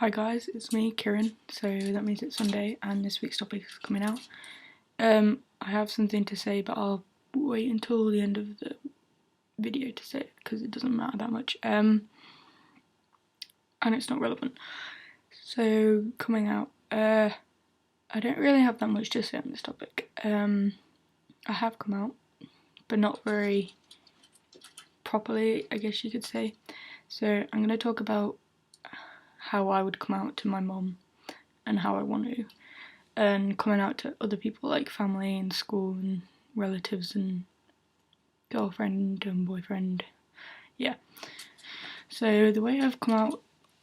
Hi guys, it's me, Kieran, so that means it's Sunday and this week's topic is coming out. I have something to say, but I'll wait until the end of the video to say it because it doesn't matter that much, and it's not relevant. So, coming out, I don't really have that much to say on this topic. I have come out, but not very properly, I guess you could say. So, I'm going to talk about how I would come out to my mum and how I want to, and coming out to other people like family and school and relatives and girlfriend and boyfriend. Yeah. So the way I've come out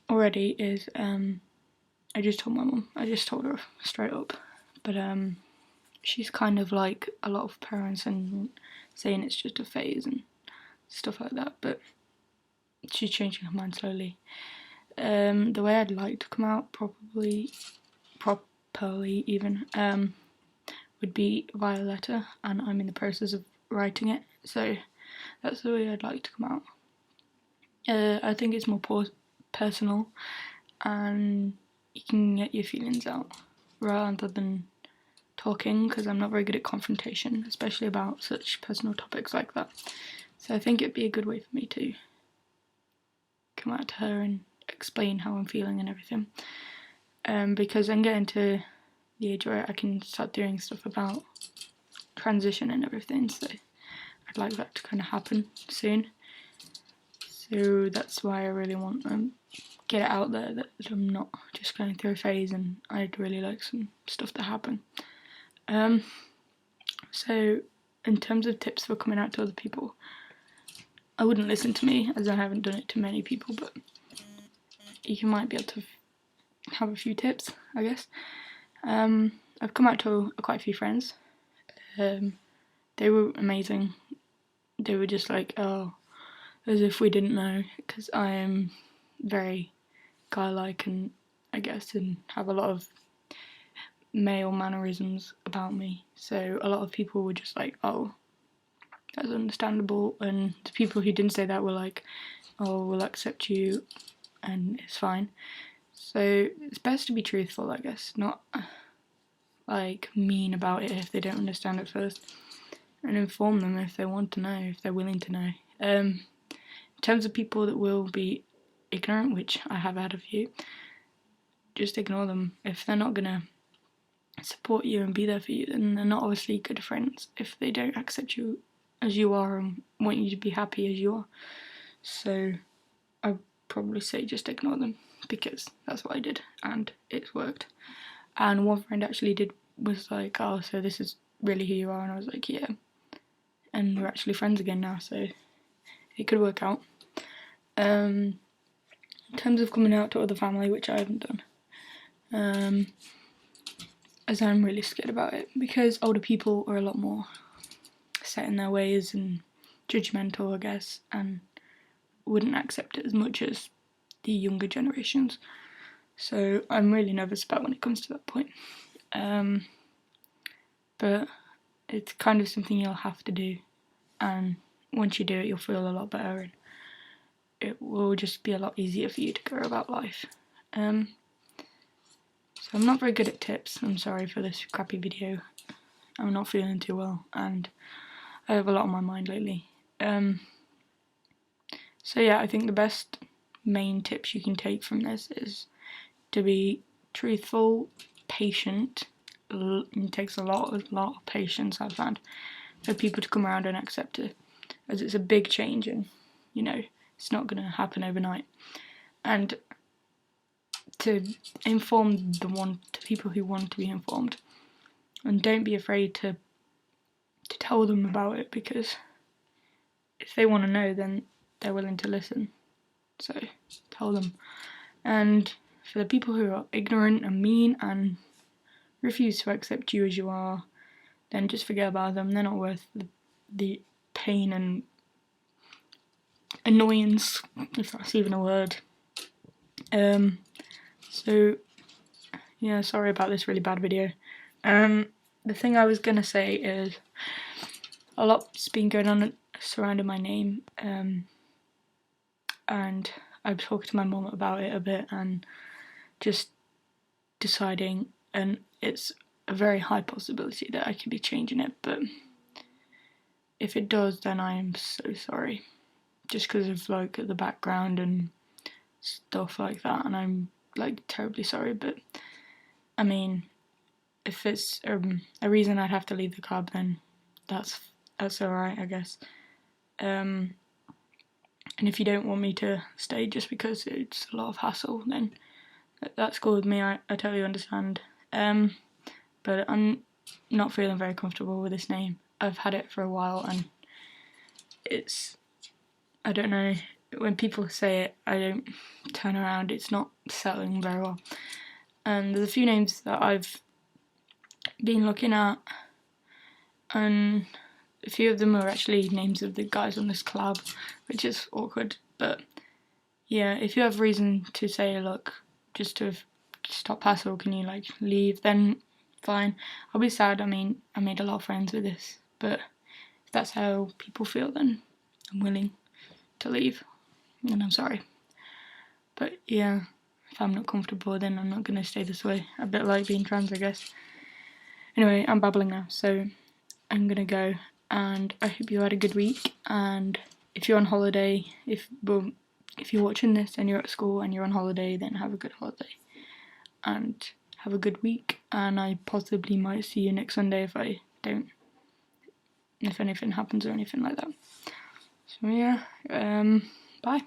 already is I just told my mum. I just told her straight up. But she's kind of like a lot of parents and saying it's just a phase and stuff like that, but she's changing her mind slowly. The way I'd like to come out properly even would be via letter, and I'm in the process of writing it, so that's the way I'd like to come out. I think it's more personal and you can get your feelings out rather than talking, because I'm not very good at confrontation, especially about such personal topics like that. So I think it'd be a good way for me to come out to her and explain how I'm feeling and everything, because I'm getting to the age where I can start doing stuff about transition and everything, so I'd like that to kind of happen soon. So that's why I really want to get it out there that I'm not just going through a phase, and I'd really like some stuff to happen. So in terms of tips for coming out to other people, I wouldn't listen to me as I haven't done it to many people, but you might be able to have a few tips, I guess. I've come out to quite a few friends. They were amazing. They were just like, oh, as if we didn't know, because I am very guy-like and I guess and have a lot of male mannerisms about me. So a lot of people were just like, oh, that's understandable, and the people who didn't say that were like, oh, we'll accept you and it's fine. So it's best to be truthful, I guess, not like mean about it if they don't understand at first, and inform them if they want to know, if they're willing to know. In terms of people that will be ignorant, which I have had a few, just ignore them. If they're not gonna support you and be there for you, then they're not obviously good friends if they don't accept you as you are and want you to be happy as you are. So I'd probably say just ignore them, because that's what I did and it's worked. And one friend actually was like, oh, so this is really who you are, and I was like, yeah, and we're actually friends again now, so it could work out. In terms of coming out to other family, which I haven't done, as I'm really scared about it, because older people are a lot more set in their ways and judgmental, I guess, and wouldn't accept it as much as the younger generations. So I'm really nervous about when it comes to that point. But it's kind of something you'll have to do, and once you do it, you'll feel a lot better, and it will just be a lot easier for you to go about life. So I'm not very good at tips. I'm sorry for this crappy video. I'm not feeling too well, and I have a lot on my mind lately. So yeah, I think the best main tips you can take from this is to be truthful, patient. It takes a lot of patience, I've found, for people to come around and accept it, as it's a big change, and you know it's not going to happen overnight. And to inform the people who want to be informed, and don't be afraid to tell them about it, because if they want to know, then they're willing to listen. So tell them. And for the people who are ignorant and mean and refuse to accept you as you are, then just forget about them. They're not worth the pain and annoyance, if that's even a word. So yeah, sorry about this really bad video. The thing I was gonna say is a lot's been going on surrounding my name, and I've talked to my mum about it a bit, and just deciding, and it's a very high possibility that I could be changing it, but if it does, then I am so sorry, just because of like the background and stuff like that, and I'm like terribly sorry. But I mean, if it's a reason I'd have to leave the club, then that's alright, I guess. And if you don't want me to stay just because it's a lot of hassle, then that's cool with me. I totally understand. But I'm not feeling very comfortable with this name. I've had it for a while, and it's, I don't know, when people say it, I don't turn around. It's not settling very well. And there's a few names that I've been looking at, and a few of them are actually names of the guys on this collab, which is awkward. But yeah, if you have reason to say, look, just to stop hassle, can you like leave, then fine. I'll be sad. I mean, I made a lot of friends with this, but if that's how people feel, then I'm willing to leave, and I'm sorry. But yeah, if I'm not comfortable, then I'm not gonna stay this way. A bit like being trans, I guess. Anyway, I'm babbling now, so I'm gonna go, and I hope you had a good week. And if you're on holiday, if you're watching this and you're at school and you're on holiday, then have a good holiday and have a good week. And I possibly might see you next Sunday if I don't, if anything happens or anything like that. So yeah, bye.